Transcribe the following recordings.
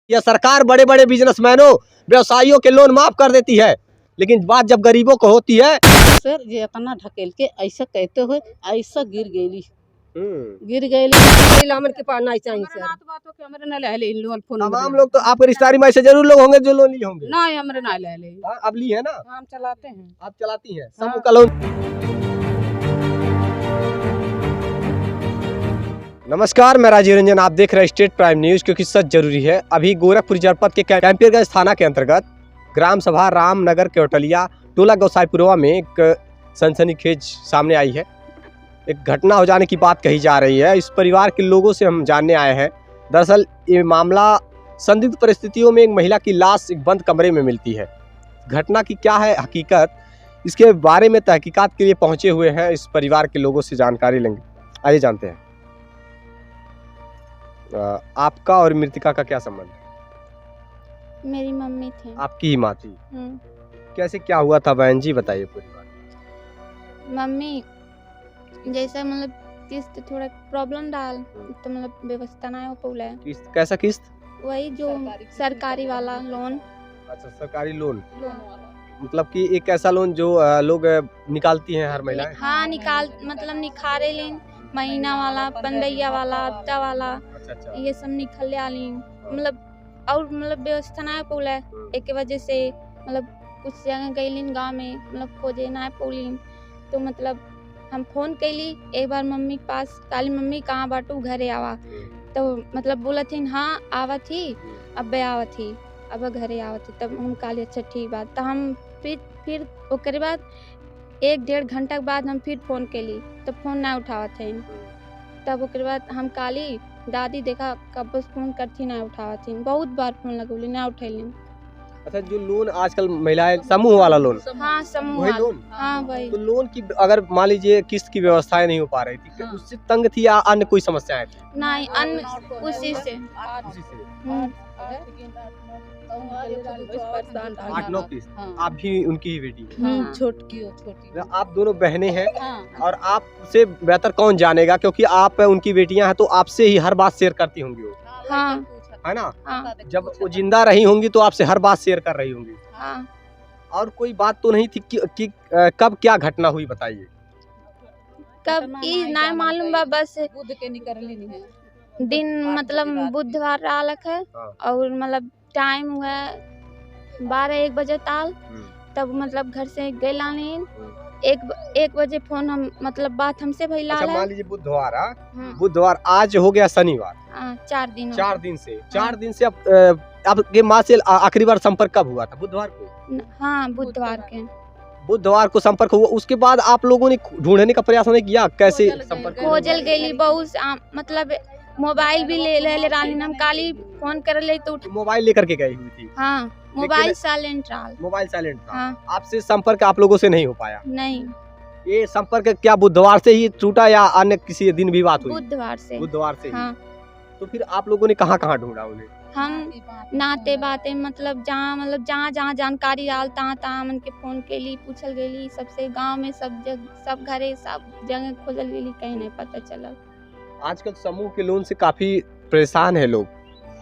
यह सरकार बड़े बड़े बिजनेसमैनों व्यवसायियों के लोन माफ कर देती है, लेकिन बात जब गरीबों को होती है। सर ये इतना ढकेल के ऐसा कहते हुए ऐसा गिर गई हमन के पास नहीं चाहिए सर। बातों के हमरे न ले ले लोन फोन तमाम लोग तो आपके रिश्तेदारी में ऐसे जरूर लोग होंगे जो लोन लिए होंगे। ना हमरे ना ले ले। हाँ, अब ली है ना, हम चलाते हैं। आप चलाती हैं हाँ। समूह का लोन। नमस्कार, मैं राजीव रंजन, आप देख रहे हैं स्टेट प्राइम न्यूज, क्योंकि सच जरूरी है। अभी गोरखपुर जनपद के कैंपियरगंज थाना के अंतर्गत ग्राम सभा रामनगर केवटलिया टोला गोसाईपुरवा में एक सनसनीखेज सामने आई है। एक घटना हो जाने की बात कही जा रही है। इस परिवार के लोगों से हम जानने आए हैं। दरअसल ये मामला संदिग्ध परिस्थितियों में एक महिला की लाश एक बंद कमरे में मिलती है। घटना की क्या है हकीकत, इसके बारे में तहकीकात के लिए पहुंचे हुए हैं। इस परिवार के लोगों से जानकारी लेंगे, आइए जानते हैं। आपका और मृतिका का क्या संबंध है? मेरी मम्मी थी। आपकी ही माँ थी? कैसे क्या हुआ था बहन जी, बताइए पूरी बात। मम्मी जैसा मतलब किस्त थोड़ा प्रॉब्लम डाल तो मतलब व्यवस्था ना हो पौला है। किस्त? कैसा किस्त? वही जो सरकारी वाला लोन। अच्छा, सरकारी लोन। मतलब कि एक ऐसा लोन जो लोग निकालती हैं हर महिला। हाँ निकाल मतलब निखारे लेन, महीना वाला, पंद्रहिया वाला, हफ्ता वाला। अच्छा। ये सब निकल आली मतलब, और मतलब व्यवस्था ना पौला है। एक के वजह से मतलब कुछ जगह गईलिन गाँव में मतलब खोजे ना पौलिन, तो मतलब हम फोन कैली एक बार मम्मी के पास, काली मम्मी कहाँ बाटू घरे आवा, तो मतलब बोला थी हाँ आवा थी, अब आवा थी, अब घरे आवा थी। तब हम काली अच्छा ठीक बात। तो हम फिर ओकरे बाद 1-1.5 घंटा के बाद हम फिर फोन कैली, तो फोन ना उठावा थे। तब ओकरे बाद हम काली दादी देखा कब बस फोन करती ना उठावा थी, बहुत बार फोन लगौली ना उठैली। अच्छा, जो लोन आजकल महिलाएं समूह वाला लोन। हाँ समूह वही वाला। लोन। हाँ वही। तो लोन की अगर मान लीजिए किस्त की व्यवस्थाएं नहीं हो पा रही थी, हाँ। उससे तंग थी या अन्य कोई समस्याएं थी? नहीं अन्य उसी से। उसी से। हम्म। 8-9 किस्त। आप भी उनकी ही बेटी हैं? हाँ। छोटी। आप दोनों बहनें हैं हाँ। और आपसे बेहतर कौन जानेगा, क्योंकि आप उनकी बेटियां हैं, तो आपसे ही हर बात शेयर करती होंगी वो, हाँ। है ना? हाँ। जब वो जिंदा रही होंगी तो आपसे हर बात शेयर कर रही होंगी। हाँ। और कोई बात तो नहीं थी कि कब क्या घटना हुई, बताइए। कब ई ना मालूम बा, बस बुध के निकलली नहीं है। दिन मतलब बुधवार रालक है हाँ। और मतलब टाइम हुआ 12-1 बजे ताल। तब मतलब घर से गए लाने 1 बजे फोन हम मतलब बात हमसे भइला अच्छा, है। मान लीजिए बुधवार, हाँ। बुधवार आज हो गया शनिवार, 4 दिन 4 दिन से 4 दिन से आपके माँ से आखिरी बार संपर्क कब हुआ था? बुधवार को। हाँ बुधवार के। बुधवार को संपर्क हुआ, उसके बाद आप लोगों ने ढूंढने का प्रयास नहीं किया? कैसे संपर्क? खोजल गई बहुत मतलब मोबाइल भी ले रानी हम काली फोन कर ले तो मोबाइल लेकर के गई हुई थी? हाँ मोबाइल साइलेंट रहा। मोबाइल साइलेंट था। हाँ। आपसे संपर्क आप लोगों से नहीं हो पाया? नहीं, ये संपर्क क्या बुधवार से ही टूटा या अन्य किसी दिन भी बात हुई? बुधवार से। बुधवार से ही। हाँ। तो फिर आप लोगों ने कहाँ कहाँ ढूंढा उन्हें? हम नाते बातें मतलब जहाँ जानकारी आल तहाँ मन के फोन के लिए पूछल गेली, सबसे गांव में सब घरे सब जगह खोजल गेली, कहीं नहीं पता चलल। आजकल समूह के लोन से काफी परेशान है लोग,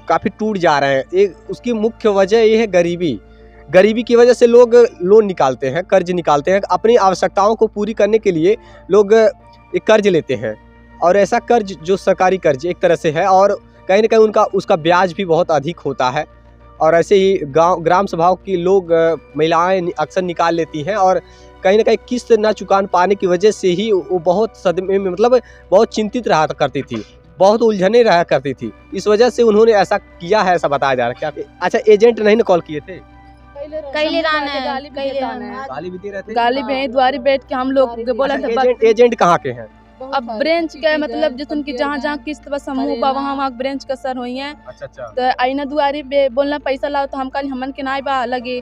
काफी टूट जा रहे हैं। एक उसकी मुख्य वजह ये है गरीबी की वजह से लोग लोन निकालते हैं, कर्ज निकालते हैं। अपनी आवश्यकताओं को पूरी करने के लिए लोग एक कर्ज लेते हैं, और ऐसा कर्ज जो सरकारी कर्ज एक तरह से है, और कहीं ना कहीं उसका ब्याज भी बहुत अधिक होता है। और ऐसे ही ग्राम सभाओं की लोग महिलाएं अक्सर निकाल लेती हैं, और कहीं ना कहीं किस्त न चुका पाने की वजह से ही वो बहुत सदमे में, मतलब बहुत चिंतित रहा करती थी, बहुत उलझने रहा करती थी। इस वजह से उन्होंने ऐसा किया है, ऐसा बताया जा रहा है। क्या अच्छा, एजेंट नहीं ना कॉल किए थे? कैले रान है, गाली गाली भी दे रहे थे? गाली में द्वारी बैठ के हम लोग बोला अच्छा, था एजेंट कहाँ के हैं? अब ब्रांच के मतलब जितन की जहाँ किस्त बस समूह बा वहाँ ब्रांच का सर हुई है। अच्छा। तो आईना दुआरी पे बोलना पैसा लाओ, तो हम कल हमन के नाई बा लगे।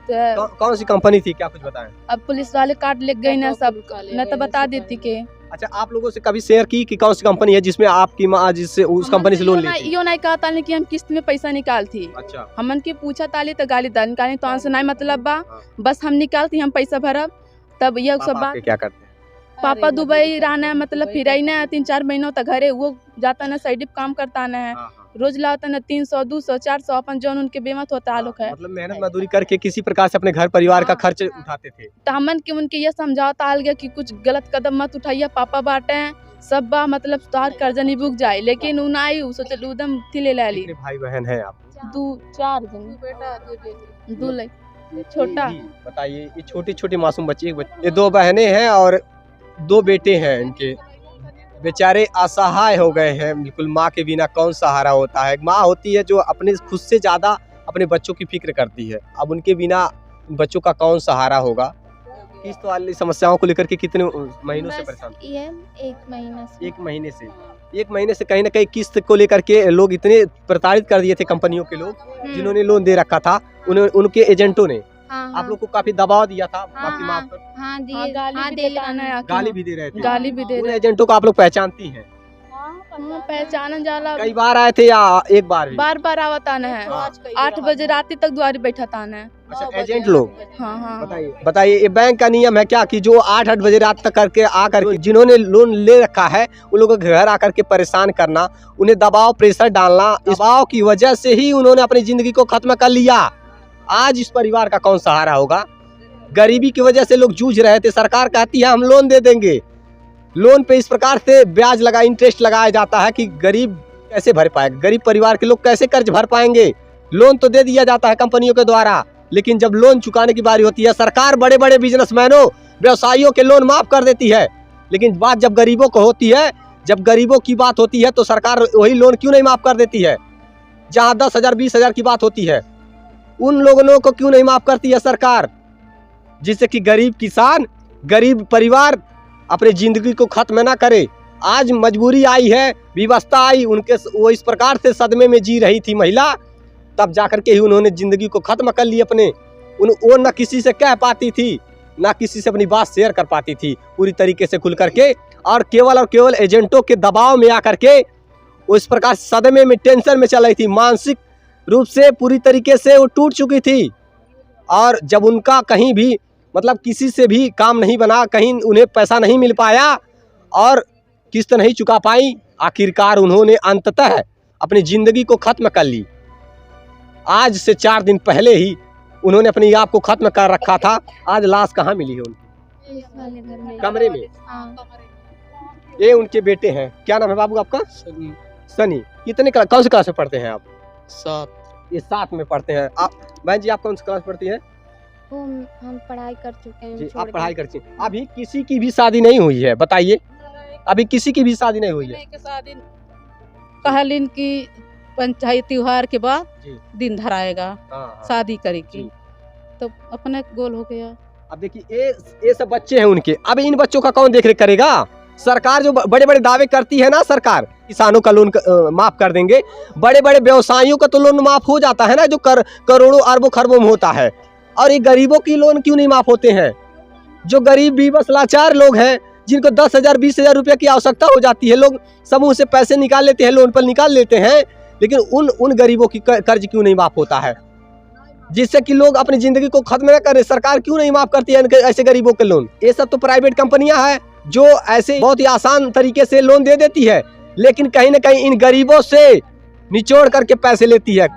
तो कौन सी कंपनी थी, क्या कुछ बताएं? अब पुलिस वाले काट ले गए ना सब, न तो बता देती के। अच्छा, आप लोगों से कभी शेयर की कि कौन सी कंपनी है जिसमें आपकी माँ जिससे उस कंपनी से लोन ली थी? यो नहीं कहा ताली कि हम किस्त में पैसा निकालती। अच्छा। हमन के पूछा ताली तो गाली दाल निकाली, तो से नहीं मतलब बा, बस हम निकालती हम पैसा भरब। तब ये सब बात क्या करते हैं? पापा दुबई रहना है, मतलब फिर ना 3-4 महीनों तक घरे वो जाता ना साइड काम करता ना है, रोज लाता ना 300 200 400 अपन जो उनके बेमत होता है लोग है। मतलब मेहनत मजदूरी करके किसी प्रकार से अपने घर परिवार का खर्च उठाते थे। तो हमन के उनके ये समझाता आ गया कि कुछ गलत कदम मत उठाइए, पापा बाटे हैं सब बा, मतलब तोहार कर्जा नहीं बुक जाए, लेकिन उ नाई उ सोचल उदम थी ले ली। कितने भाई बहन हैं आप? 2-4 जन, 2 लड़के छोटा। बताइए, ये छोटी छोटी मासूम बच्ची, ये 2 बहनें हैं और 2 बेटे हैं इनके, बेचारे असहाय हो गए हैं बिल्कुल। माँ के बिना कौन सहारा होता है? माँ होती है जो अपने खुद से ज्यादा अपने बच्चों की फिक्र करती है, अब उनके बिना बच्चों का कौन सहारा होगा? किस्त वाली समस्याओं को लेकर के कितने महीनों से परेशान? ये 1 महीना से। 1 महीने से, 1 महीने से कहीं ना कहीं किस्त को लेकर के लोग इतने प्रताड़ित कर दिए थे कंपनियों के लोग जिन्होंने लोन दे रखा था, उनके एजेंटों ने आप लोग को काफी दबाव दिया था। माफी माफ कर, हाँ हाँ, गाली भी दे रहे थे। गाली भी दे उन रहे। एजेंटों को आप लोग पहचानती हैं? हाँ, पहचान जाला। कई बार आए थे या एक बार भी? बार आवत आना है, हाँ। 8 बजे रात तक द्वारी बैठा ताना है। अच्छा, एजेंट लोग। हाँ। बताइए ये बैंक का नियम है क्या कि जो 8 बजे रात तक करके आकर जिन्होंने लोन ले रखा है उन लोगों के घर आकर के परेशान करना, उन्हें दबाव प्रेशर डालना, दबाव की वजह से ही उन्होंने अपनी जिंदगी को खत्म कर लिया। आज इस परिवार का कौन सहारा होगा? गरीबी की वजह से लोग जूझ रहे थे, सरकार कहती है हम लोन दे देंगे, लोन पे इस प्रकार से ब्याज लगा इंटरेस्ट लगाया जाता है कि गरीब कैसे भर पाएगा, गरीब परिवार के लोग कैसे कर्ज भर पाएंगे? लोन तो दे दिया जाता है कंपनियों के द्वारा, लेकिन जब लोन चुकाने की बारी होती है सरकार बड़े बड़े बिजनेसमैनों व्यवसायियों के लोन माफ कर देती है, लेकिन बात जब गरीबों को होती है, जब गरीबों की बात होती है तो सरकार वही लोन क्यों नहीं माफ कर देती है? जहाँ 10,000 20,000 की बात होती है उन लोगों को क्यों नहीं माफ करती है सरकार? जिससे कि गरीब किसान, गरीब परिवार अपनी जिंदगी को खत्म ना करे। आज मजबूरी आई है, विवशता आई, उनके वो इस प्रकार से सदमे में जी रही थी महिला, तब जाकर के ही उन्होंने जिंदगी को खत्म कर ली अपने। वो न किसी से कह पाती थी, ना किसी से अपनी बात शेयर कर पाती थी पूरी तरीके से खुल करके, और केवल एजेंटों के दबाव में आकर के वो इस प्रकार सदमे में, टेंशन में चल रही थी, मानसिक रूप से पूरी तरीके से वो टूट चुकी थी। और जब उनका कहीं भी मतलब किसी से भी काम नहीं बना, कहीं उन्हें पैसा नहीं मिल पाया और किस्त नहीं चुका पाई, आखिरकार उन्होंने अंततः अपनी जिंदगी को खत्म कर ली। आज से 4 दिन पहले ही उन्होंने अपनी आप को खत्म कर रखा था। आज लाश कहाँ मिली है उनकी? इस वाले घर में। कमरे में। हाँ। ये उनके बेटे हैं, क्या नाम है बाबू आपका? सनी। कितने कौन सी क्लास में पढ़ते हैं आप? 7। ये 7 में पढ़ते हैं। आप बहन जी आप कौन सी क्लास पढ़ती हैं? हम पढ़ाई कर चुके हैं। जी, आप पढ़ाई करती हैं। अभी किसी की भी शादी नहीं हुई है, बताइए, अभी किसी की भी शादी नहीं हुई है। कहलिन की पंचायत त्योहार के बाद जी। दिन धराएगा हाँ। शादी करेगी, जी। तो अपने गोल हो गया। अब देखिए ये सब बच्चे हैं उनके, अब इन बच्चों का कौन देख रेख करेगा? सरकार जो बड़े बड़े दावे करती है ना, सरकार किसानों का लोन माफ कर देंगे, बड़े बड़े व्यवसायियों का तो लोन माफ हो जाता है ना, जो करोड़ों अरबों खरबों में होता है, और ये गरीबों की लोन क्यों नहीं माफ होते हैं? जो गरीब बेबस लाचार लोग हैं, जिनको 10,000 20,000 रुपये की आवश्यकता हो जाती है, लोग समूह से पैसे निकाल लेते हैं, लोन पर निकाल लेते हैं, लेकिन उन गरीबों की कर्ज क्यों नहीं माफ होता है? जिससे कि लोग अपनी जिंदगी को खत्म न करें, सरकार क्यों नहीं माफ करती है ऐसे गरीबों के लोन? ये सब तो प्राइवेट कंपनियां हैं जो ऐसे बहुत ही आसान तरीके से लोन दे देती है, लेकिन कहीं ना कहीं इन गरीबों से निचोड़ करके पैसे लेती है,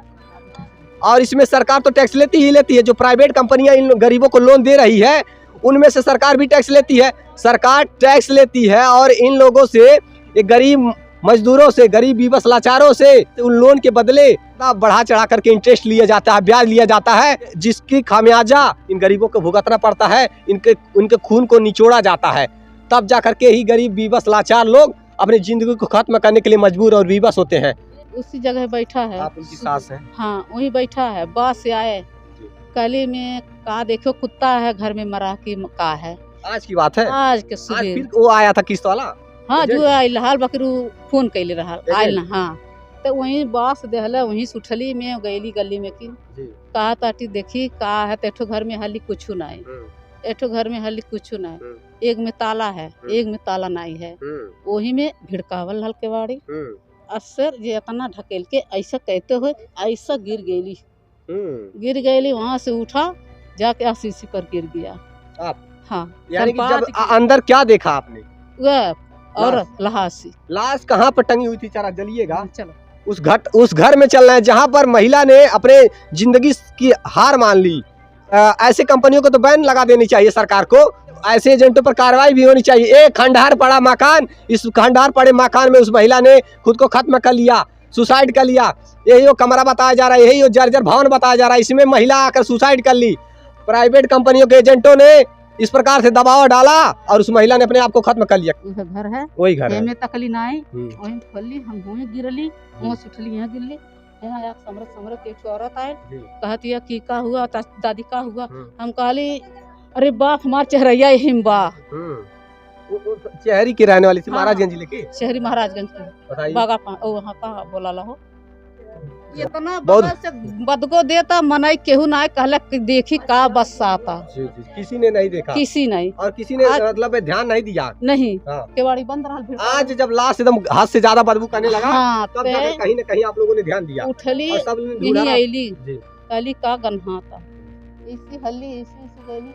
और इसमें सरकार तो टैक्स लेती ही लेती है। जो प्राइवेट कंपनियां इन गरीबों को लोन दे रही है उनमें से सरकार भी टैक्स लेती है, सरकार टैक्स लेती है, और इन लोगों से, ये गरीब मजदूरों से, गरीब विवश लाचारों से उन लोन के बदले बढ़ा चढ़ा करके इंटरेस्ट लिया जाता है, ब्याज लिया जाता है, जिसकी खामियाजा इन गरीबों को भुगतना पड़ता है, उनके खून को निचोड़ा जाता है, तब जा करके ही गरीब विवश लाचार लोग अपनी जिंदगी को खत्म करने के लिए मजबूर और विवश होते हैं। उसी जगह बैठा है। आप उनकी सास हैं? हाँ, वही बैठा है। बस से आए कली में का देखो कुत्ता है घर में मरा की का है। आज की बात है? आज के आज सुबह फिर वो आया था किस्त वाला? हाँ, एजेंट? जो आइल हाल बकरू फोन कैले रहा एजेंट? आइल ना। हाँ, तो वहीं बास देहला, वहीं सुठली में गैली गली में की जी। कहा ताटी देखी का है, तो एठो घर में हली कुछ नहीं, एठो घर में हली कुछ नहीं, एक में ताला है, एक में ताला नहीं है, वही में भिड़कावल हल के बाड़ी असर जे इतना ढकेल के ऐसा कहते हुए ऐसा गिर गई, वहां से उठा जाके आशीसी पर गिर गया। आप हाँ यानी कि जब संपात की- अंदर क्या देखा आपने? वह और लहासी। लाश कहाँ पर टंगी हुई थी? जरा जलिएगा। चलो उस घर में चल रहे हैं जहाँ पर महिला ने अपने जिंदगी की हार मान ली। ऐसे कंपनियों को तो बैन लगा देनी चाहिए सरकार को। ऐसे एजेंटों पर कार्रवाई भी होनी चाहिए। एक खंडहर पड़ा मकान, इस खंडहर पड़े मकान में उस महिला ने खुद को खत्म कर लिया, सुसाइड कर लिया। यही वो कमरा बताया जा रहा है, यही वो जर्जर भवन बताया जा रहा है, इसमें महिला आकर सुसाइड कर ली। प्राइवेट कंपनियों के एजेंटों ने इस प्रकार से दबाव डाला और उस महिला ने अपने आप को खत्म कर लिया। वह घर है, वही घर है। में तकली नाई, हम्म। वहीं फली हम हुए गिरली, वहाँ सुठली यहाँ गिरली। यहाँ एक समरत एक औरत आए, कहती है कि का हुआ दादी का हुआ। हम कहली अरे बाप हमार चेहरैया हिम बा। वो शहरी की रहने वाली थी, हाँ। महाराजगंज जिले की। शहरी महाराजगंज के बताइए। बागा वहाँ का बोला ला हो। इतना बहुत- बगल से बदगो देता मनाई केहू ना कहला कि देखी का बस आता, जी, जी। किसी ने नहीं देखा किसी नहीं और किसी ने आज- मतलब ध्यान नहीं दिया। नहीं हाँ। केवाड़ी बंद रहा भीड़। आज जब लाश एकदम हाथ से ज्यादा बदबू करने लगा, हाँ तब ते जाकर कहीं न कहीं आप लोगों ने ध्यान दिया उठली और सब ने यही ढूंढा। आईली जी। कहली का गन्हाता इसी हल्ली इसी गईली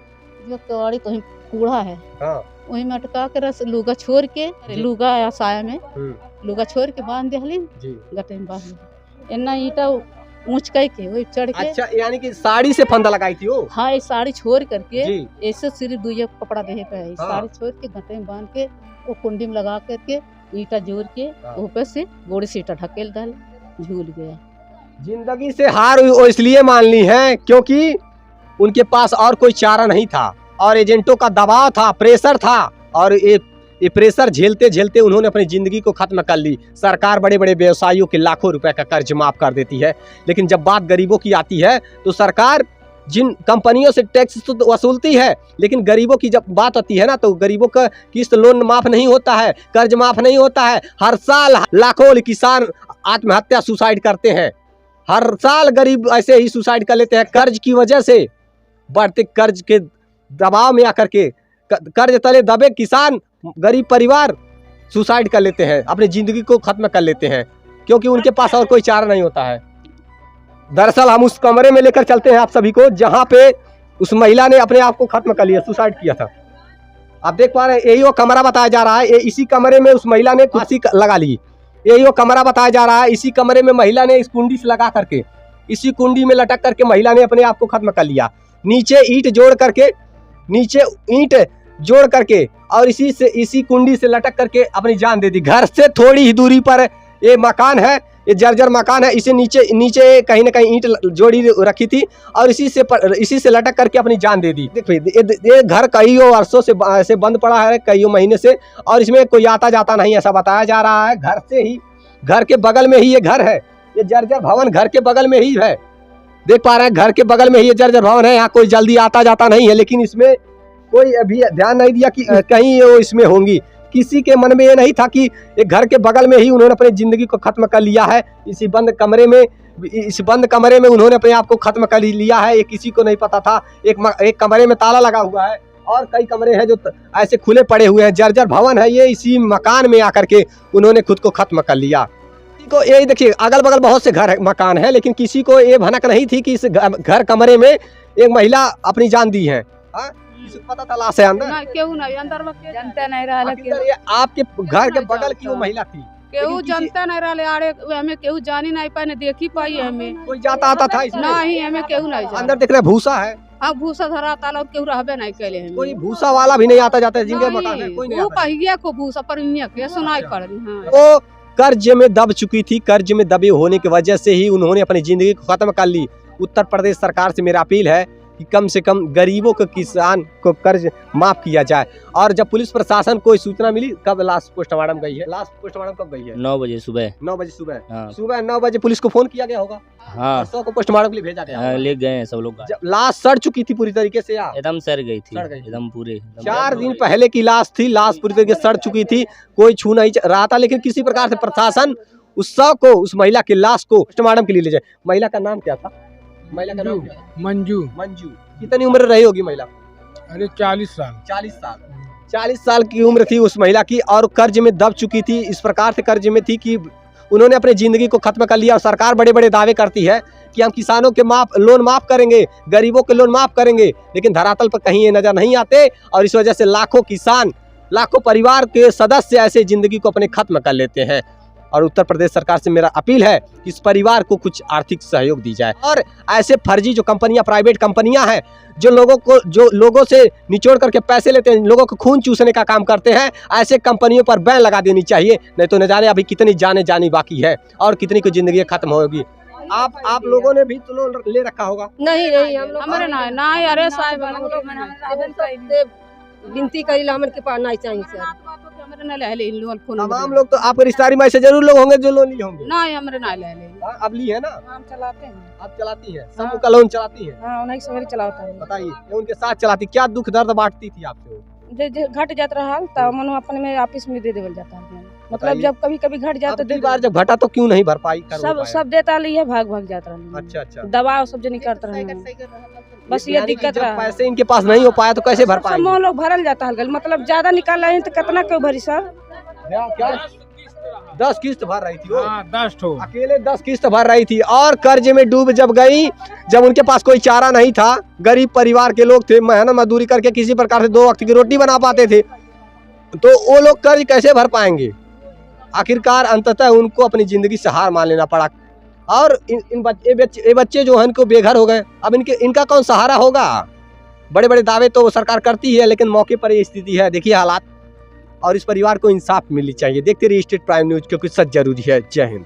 जो केवाड़ी कहीं कूड़ा है हाँ। वही में अटका के रस लुगा छोड़ के जी। लुगा या साया में हम्म। लुगा छोड़ के बांध दिहली, जी। गटे में बांध दिहली। एना ईटा ऊंच कई के वही चढ़ के। अच्छा, यानी कि साड़ी से फंदा लगाई थी वो। हाँ ये साड़ी छोड़ करके जी। ऐसे सिर्फ दुइया कपड़ा देहे पे है, हाँ। साड़ी छोड़ के घटे में बांध के वो कुंडी में लगा करके ईटा जोड़ के हाँ। ऊपर से गोड़ी से ईटा ढकेल डाल झूल गया। जिंदगी से हार वो इसलिए मान ली है क्योंकि उनके पास और कोई चारा नहीं था और एजेंटों का दबाव था, प्रेशर था और ये प्रेशर झेलते झेलते उन्होंने अपनी जिंदगी को खत्म कर ली। सरकार बड़े बड़े व्यवसायियों के लाखों रुपए का कर्ज माफ कर देती है, लेकिन जब बात गरीबों की आती है तो सरकार जिन कंपनियों से टैक्स तो वसूलती है, लेकिन गरीबों की जब बात आती है ना तो गरीबों का किस्त लोन माफ नहीं होता है, कर्ज माफ नहीं होता है। हर साल लाखों किसान आत्महत्या सुसाइड करते हैं, हर साल गरीब ऐसे ही सुसाइड कर लेते हैं कर्ज की वजह से। बढ़ते कर्ज के दबाव में आकर के कर्ज तले दबे किसान, गरीब परिवार सुसाइड कर लेते हैं, अपनी जिंदगी को खत्म कर लेते हैं क्योंकि उनके पास और कोई चारा नहीं होता है। दरअसल हम उस कमरे में लेकर चलते हैं आप सभी को जहां पे उस महिला ने अपने आप को खत्म कर लिया, सुसाइड किया था। आप देख पा रहे हैं यही वो कमरा बताया जा रहा है। इसी कमरे में उस महिला ने फांसी लगा ली। यही वो कमरा बताया जा रहा है। इसी कमरे में महिला ने इस कुंडी से लगा करके, इसी कुंडी में लटक करके महिला ने अपने आप को खत्म कर लिया। नीचे ईंट जोड़ करके और इसी कुंडी से लटक करके अपनी जान दे दी। घर से थोड़ी ही दूरी पर ये मकान है, ये जर्जर मकान है। इसे नीचे कहीं ना कहीं ईंट जोड़ी रखी थी और इसी से लटक करके अपनी जान दे दी। देखिए ये घर कई वर्षों से ऐसे बंद पड़ा है, कई महीने से, और इसमें कोई आता जाता नहीं ऐसा बताया जा रहा है। घर के बगल में ही ये घर है, ये जर्जर भवन घर के बगल में ही है। देख पा रहे हैं घर के बगल में ही ये जर्जर भवन है। यहाँ कोई जल्दी आता जाता नहीं है, लेकिन इसमें कोई अभी ध्यान नहीं दिया कि कहीं वो इसमें होंगी। किसी के मन में ये नहीं था कि एक घर के बगल में ही उन्होंने अपनी जिंदगी को खत्म कर लिया है। इस बंद कमरे में उन्होंने अपने आप को खत्म कर लिया है। ये किसी को नहीं पता था। एक कमरे में ताला लगा हुआ है और कई कमरे हैं जो ऐसे खुले पड़े हुए हैं। जर्जर भवन है ये, इसी मकान में आकर के उन्होंने खुद को खत्म कर लिया। को ये देखिए अगल बगल बहुत से मकान है, लेकिन किसी को ये भनक नहीं थी कि इस घर कमरे में एक महिला अपनी जान दी है। किसी को पता था लाश है अंदर? केहू नहीं अंदर में जनता नहीं रहा ये आपके घर के बगल की वो महिला थी। केहू लेकिन किसी- जनता नहीं रहा आड़े हमें केहू जानी नहीं पाए न देखी पाई हमें कोई जाता आता था इसमें? नहीं हमें केहू नहीं जाना। अंदर देख रहे हैं भूसा है, हाँ भूसा धरा ताला और केहू रहबे नहीं कैले हमें। कोई भूसा वाला भी नहीं आता जाता है जिनके मकान है, कोई नहीं वो आता। कहिए को भूसा पर इन्हें के सुनाई कर रही। हाँ वो कर्ज में दब चुकी थी। कर्ज में दबे होने की वजह से ही उन्होंने अपनी जिंदगी को खत्म कर ली। उत्तर प्रदेश सरकार से मेरा अपील है कि कम से कम गरीबों को, किसान को कर्ज माफ किया जाए। और जब पुलिस प्रशासन को सूचना मिली, कब लास्ट पोस्टमार्टम गई है? लास्ट पोस्टमार्टम कब गई है? 9 बजे सुबह। 9 बजे सुबह। हाँ सुबह 9 बजे पुलिस को फोन किया गया होगा, हाँ, 100 को पोस्टमार्टम के लिए भेजा गया हाँ, होगा। ले गए हैं सब लोग। जब लाश सड़ चुकी थी पूरी तरीके से या एकदम सड़ गई थी, सड़ गई। एकदम पूरे 4 दिन पहले की लाश थी। लाश पूरी तरीके से सड़ चुकी थी, कोई छू नहीं रहा था, लेकिन किसी प्रकार से प्रशासन उस महिला की लाश को पोस्टमार्टम के लिए ले जाए। महिला का नाम क्या था? महिला का नाम क्या? मंजू। मंजू। कितनी उम्र रही होगी महिला? अरे 40 साल। 40 साल की उम्र थी उस महिला की और कर्ज में दब चुकी थी। इस प्रकार से कर्ज में थी कि उन्होंने अपनी ज़िंदगी को ख़त्म कर लिया। और सरकार बड़े बड़े दावे करती है कि हम किसानों के लोन माफ़ करेंगे, गरीबों के लोन माफ़ करेंगे, लेकिन धरातल पर कहीं ये नज़र नहीं आते। और इस वजह से लाखों किसान, लाखों परिवार के सदस्य ऐसे ज़िंदगी को अपने ख़त्म कर लेते हैं। और उत्तर प्रदेश सरकार से मेरा अपील है कि इस परिवार को कुछ आर्थिक सहयोग दी जाए। और ऐसे फर्जी जो कंपनियां, प्राइवेट कंपनियां हैं, जो लोगों से निचोड़ करके पैसे लेते हैं, लोगों को खून चूसने का काम करते हैं, ऐसे कंपनियों पर बैन लगा देनी चाहिए। नहीं तो न जाने अभी कितनी जाने जानी बाकी है और कितनी की ज़िंदगी खत्म होगी। आप लोगों ने भी तो लोन ले रखा होगा? नहीं हम लोग हमारे ना अरे साहब विनती करी हमन के पास नहीं चाहिए सर। हमारे ना ले लोन फोन तमाम लोग तो आपके रिश्तेदारी में ऐसे जरूर लोग होंगे जो लोन लिए होंगे। ना हमारे ना ले अब ली है ना? हम चलाते हैं। आप चलाती हैं, समूह का लोन चलाती हैं? हाँ उन्हीं सवेरे चलाता है। बताइए, ये उनके साथ चलाती, क्या दुख दर्द बांटती थी आपसे वो? जे घट जात रहा तो मनो अपन में ऑफिस में दे देवल जाता है। मतलब जब कभी कभी घट जाता अब की बार जब घटा तो क्यों नहीं भर पाई? सब देता ली है, भाग जाता रहा। अच्छा। दवा सब जो नहीं करता रहा, बस ये दिक्कत रहा। पैसे इनके पास नहीं हो पाया तो कैसे भर पाएंगे? सब लोग भरल जाता है, मतलब ज्यादा निकाल रहे हैं तो कितना क्यों भरी सर? क्या 10 किस्त भर रही थी वो? 10 ठो अकेले 10 किस्त भर रही थी और कर्ज में डूब जब गई, जब उनके पास कोई चारा नहीं था, गरीब परिवार के लोग थे, मेहनत मजदूरी करके किसी प्रकार से 2 वक्त की रोटी बना पाते थे, तो वो लोग कर्ज कैसे भर पाएंगे? आखिरकार अंततः उनको अपनी जिंदगी से हार मान लेना पड़ा। और ये बच्चे जो हैं इनको बेघर हो गए। अब इनका कौन सहारा होगा? बड़े बड़े दावे तो सरकार करती है, लेकिन मौके पर ये स्थिति है। देखिए हालात। और इस परिवार को इंसाफ मिलनी चाहिए। देखते रहिए स्टेट प्राइम न्यूज, क्योंकि सच जरूरी है। जय हिंद।